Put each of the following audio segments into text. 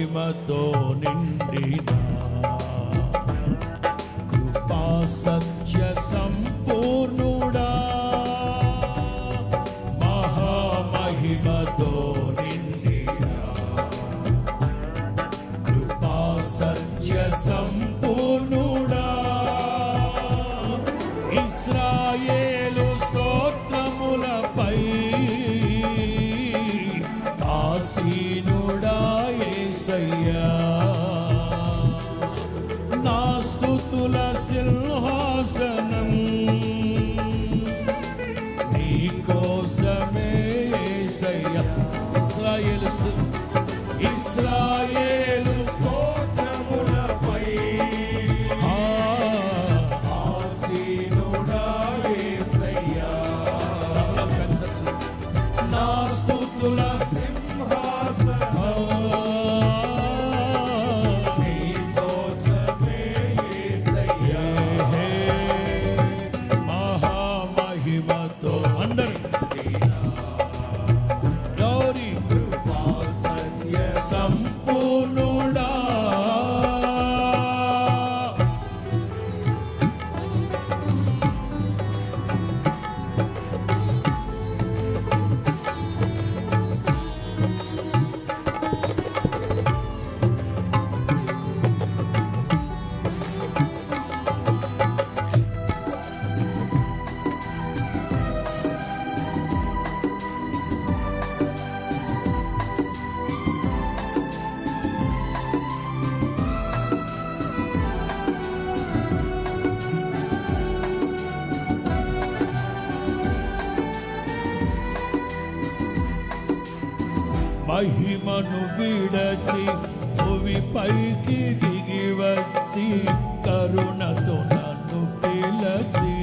మహిమతో నిండిన కృపా సత్య సంపూర్ణుడా మహామహిమతో నిండిన కృపా సత్య సంపూర్ణుడా ఇశ్రాయేలు స్తోత్రములపై ఆసీనుడా యేసయ్యా నా స్తుతుల సింహాసనం నీ కోసమే యేసయ్యా ఇశ్రాయేలు స్తోత్రములపై ఆసీనుడా యేసయ్యా నా స్తుతుల సంపూర్ణుడా మహిమను విడచి భువి పైకి దిగి వచ్చి కరుణతో నన్ను పిలచి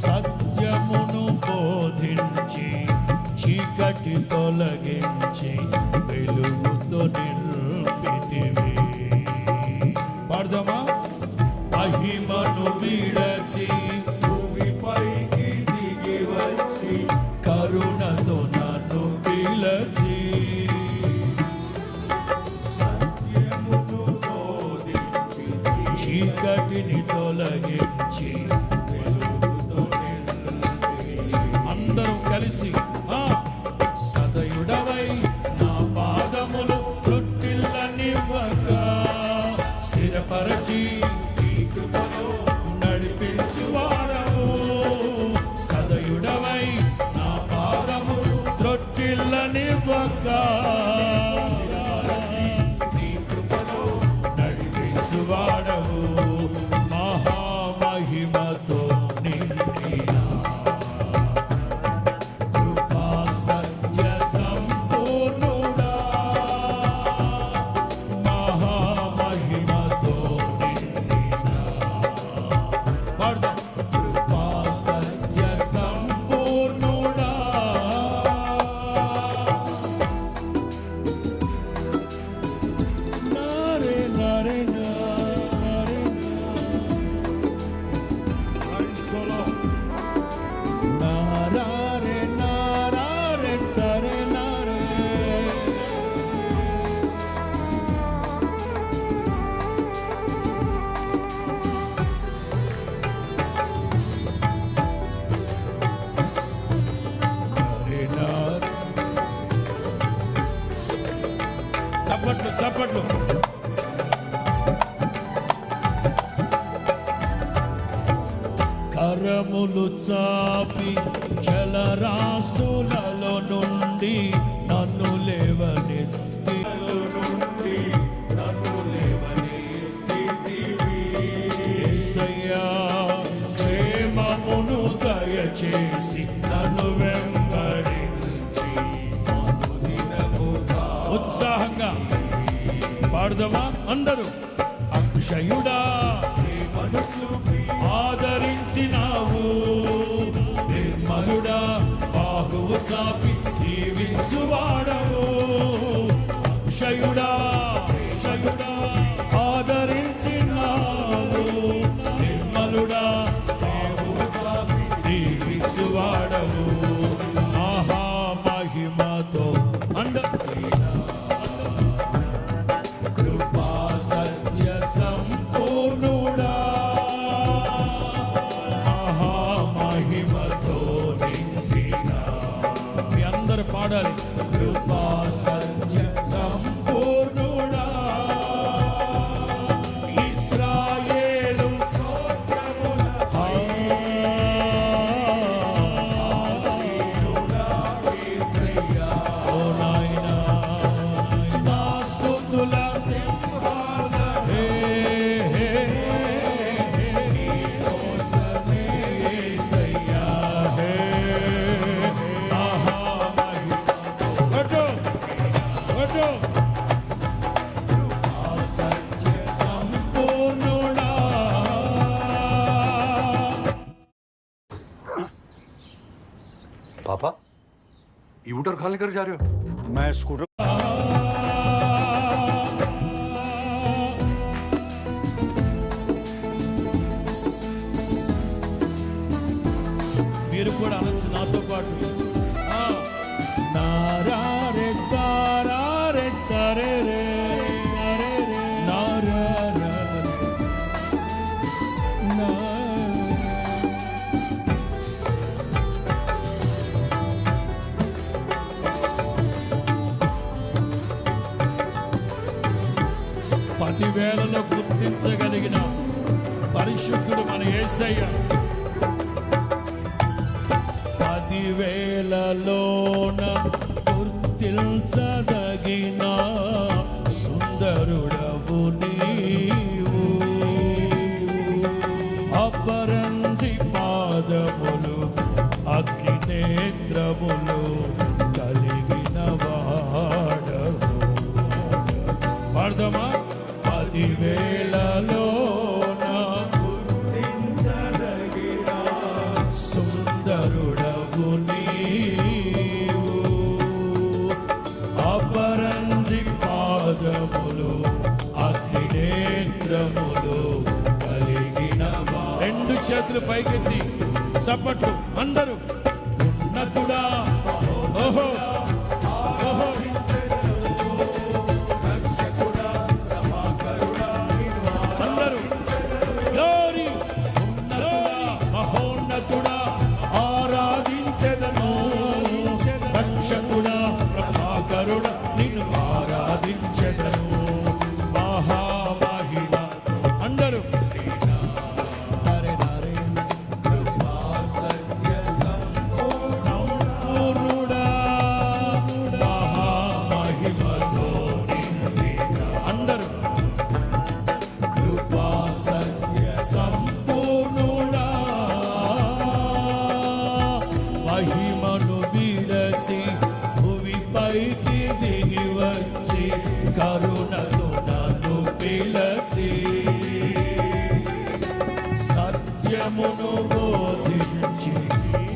సత్యమును బోధించి చీకటి తొలగించి వెలుగుతో నిలిపితివి. పాడదామా? మహిమను విడచి భువి పైకి దిగి వచ్చి కరుణతో నన్ను పిలచి సత్యమును బోధించి చీకటిని తొలగించి వెలుగుతో నిలిపి. అందరూ కలిసి సదయుడవై నా పాదములు తొట్టిల్లనివ్వగా స్థిరపరచి నీ కృపలో నడిపించువాడవు. సదయుడవై త్రొట్టిల్లనివ్వగా నీ కృపలో నడిపించువాడవు. మహామహిమతో నిండిన కృపా సత్య సంపూర్ణుడా మహామహిమతో నిండిన కృపా సత్య సంపూర్ణుడా చప్పట్లు. కరములు చాపి జలరాశులలో నుండి నన్ను లేవనెత్తి యేసయ్యా ప్రేమమును దయచేసి నన్ను వెంబడించి ఉత్సాహంగా పాడదామా అందరూ? అక్షయుడా ప్రేమను చూపి ఆదరించినావు, నిర్మలుడా బాహువు చాపి దీవించువాడవు. అక్షయుడా ఆదరించినావు, నిర్మలుడా బాహువు చాపి దీవించువాడవు. మహామహిమతో यू टर्न कहाँ लेकर जा रहे हो? मैं स्कूटर మీరు కూడా అనొచ్చు నాతో పాటు. నారారే తారారే తరేరే తరేరే నారారే నా. పదివేలలో గుర్తించగలిగిన పరిశుద్ధుడు మన యేసయ్య. పదివేలలోన గుర్తించదగిన సుందరుడవు నీవు. అపరంజి పాదములు అగ్ని నేత్రములు కలిగిన వాడవు. పాడదామా? పదివేలలోన గుర్తించదగిన సుందరుడవు నీవు. అపరంజి పాదములు అగ్ని నేత్రములు కలిగిన. రెండు చేతులు పైకెత్తి చప్పట్లు అందరూ. ఉన్నతుడా ఓహో ఓహో అందరూ గ్లోరీ. ఉన్నతుడా మహోన్నతుడా ఆరాధించెదను. రక్షకుడా ప్రభాకరుడా నిన్ను ఆరాధించెదను. మహామహిమ అందరూ. సంపూర్ణుడా మహామహిమతో నిండిన. అందరూ కృపా సత్య సంపూర్ణుడా మహిమను విడచి భువిపైకి దిగి వచ్చి కరుణతో నన్ను పిలచి సత్యమును బోధించి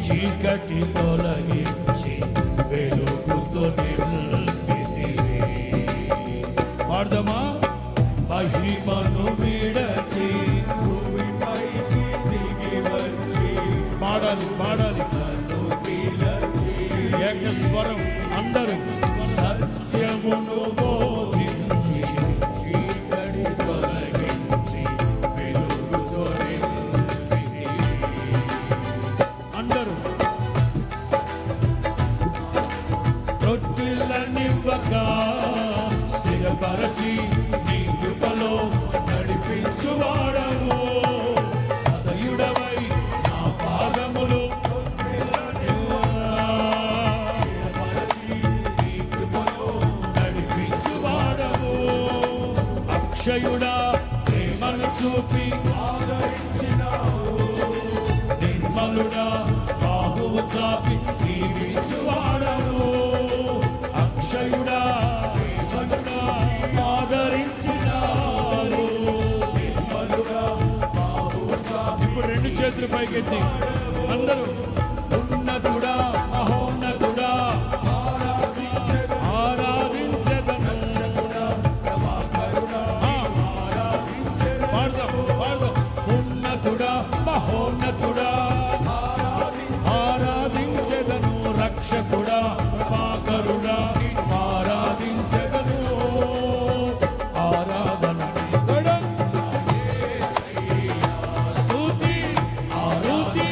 చీకటి తొలగించి వెలుగుతో నిలిపితివి. పాడదామా? మహిమను విడచి భూమిపైకి దిగి వచ్చి. పాడాలి పాడాలి నన్ను పిలచి. ఏక స్వరం అందరూ. సత్యమును బోధించి చీకటి తొలగించి వెలుగుతో నిలిపితివి. అందరూ రొట్టెలనివ్వక స్థిరపరచి నీ కృపలో నడిపించువాడవు. సదయుడవై నా పాదములు స్థిరపరచి నీ కృపలో నడిపించువాడవు. అక్షయుడా ప్రేమను చూపి ఆదరించినావు. నిర్మలుడా బాహువు చాపి దీవించువాడవు. అక్షయుడా ప్రేమనుడా ఆదరించినావు. నిర్మలుడా బాహువు చాపి. ఇప్పుడు రెండు చేతులు పైకెత్తి అందరూ. ఉన్నతుడా మహోన్నతుడా ఆరాధించెదను. పాడదాం పాడదాం. ఉన్నతుడా మహోన్నతుడా ఆరాధించెదను. రక్షకుడా ప్రభాకరుడా ఆరాధించెదను. ఆరాధన స్తుతి స్తుతి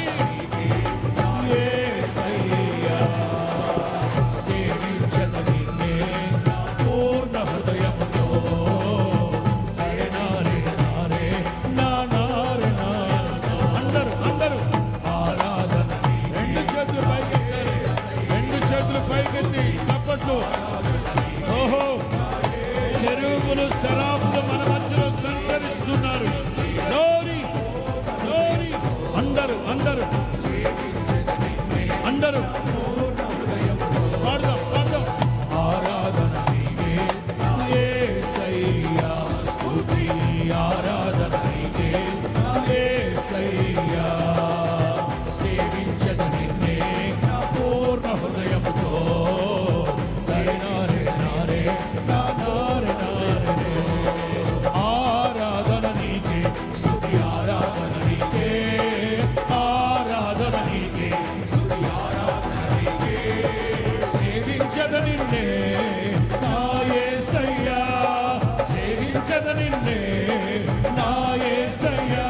యేసయ్యా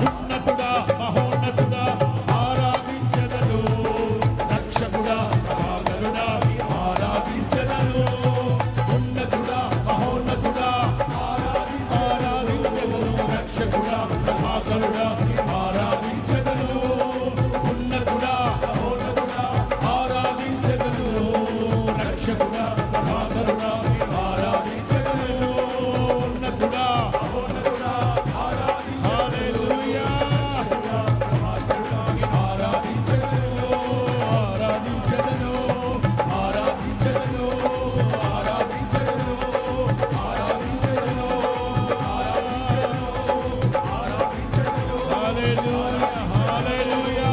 ఉన్నతుడా మహోన్నతుడా ఆరాధించెదను రక్షకుడా ప్రభాకరుడా ఆరాధించెదను ఉన్నతుడా మహోన్నతుడా ఆరాధించెదను రక్షకుడా ప్రభాకరుడా ఆరాధించెదను ఉన్నతుడా మహోన్నతుడా ఆరాధించెదను రక్షకుడా ప్రభాకరుడా ఆరాధించెదను ఉన్నతుడా మహోన్నతుడా హల్లెలూయా ఆరాధించెదను ఆరాధించెదను ఆరాధించెదను ఆరాధించెదను ఆరాధించెదను హల్లెలూయా హల్లెలూయా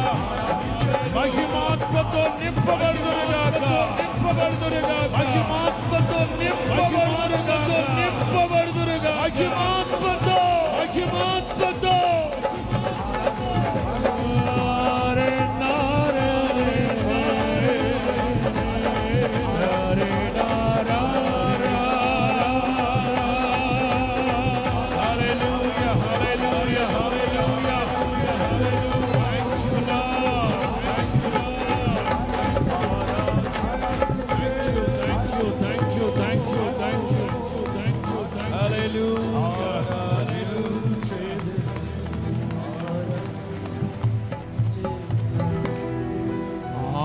మహిమాత్మతో నింపబడుదురుగాక మహిమాత్మతో నింపబడుదురుగా మహిమాత్మతో నారే నారే నారే నారా hallelujah hallelujah hallelujah thank you lord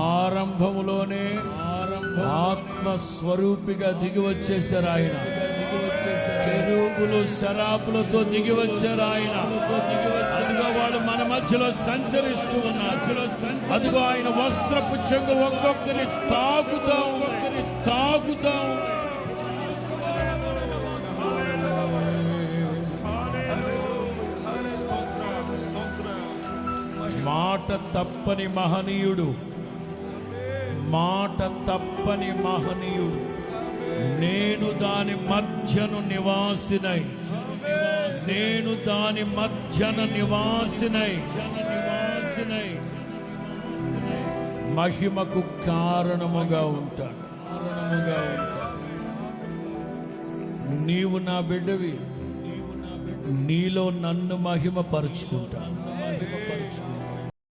ఆరంభములోనే ఆత్మస్వరూపిగా దిగి వచ్చేసారు ఆయన కెరూబులు శరాపులతో దిగి వచ్చారు ఆయన అదిగో వాడు మన మధ్యలో సంచరిస్తూ ఉన్నారు అదిగో ఆయన వస్త్రపు చెంగు ఒక్కొక్కరి తాకుతా మాట తప్పని మహనీయుడు నేను దాని మధ్యను నివాసినై మహిమకు కారణముగా ఉంటాను నీవు నా బిడ్డవి నీలో నన్ను మహిమపరుచుకుంటాను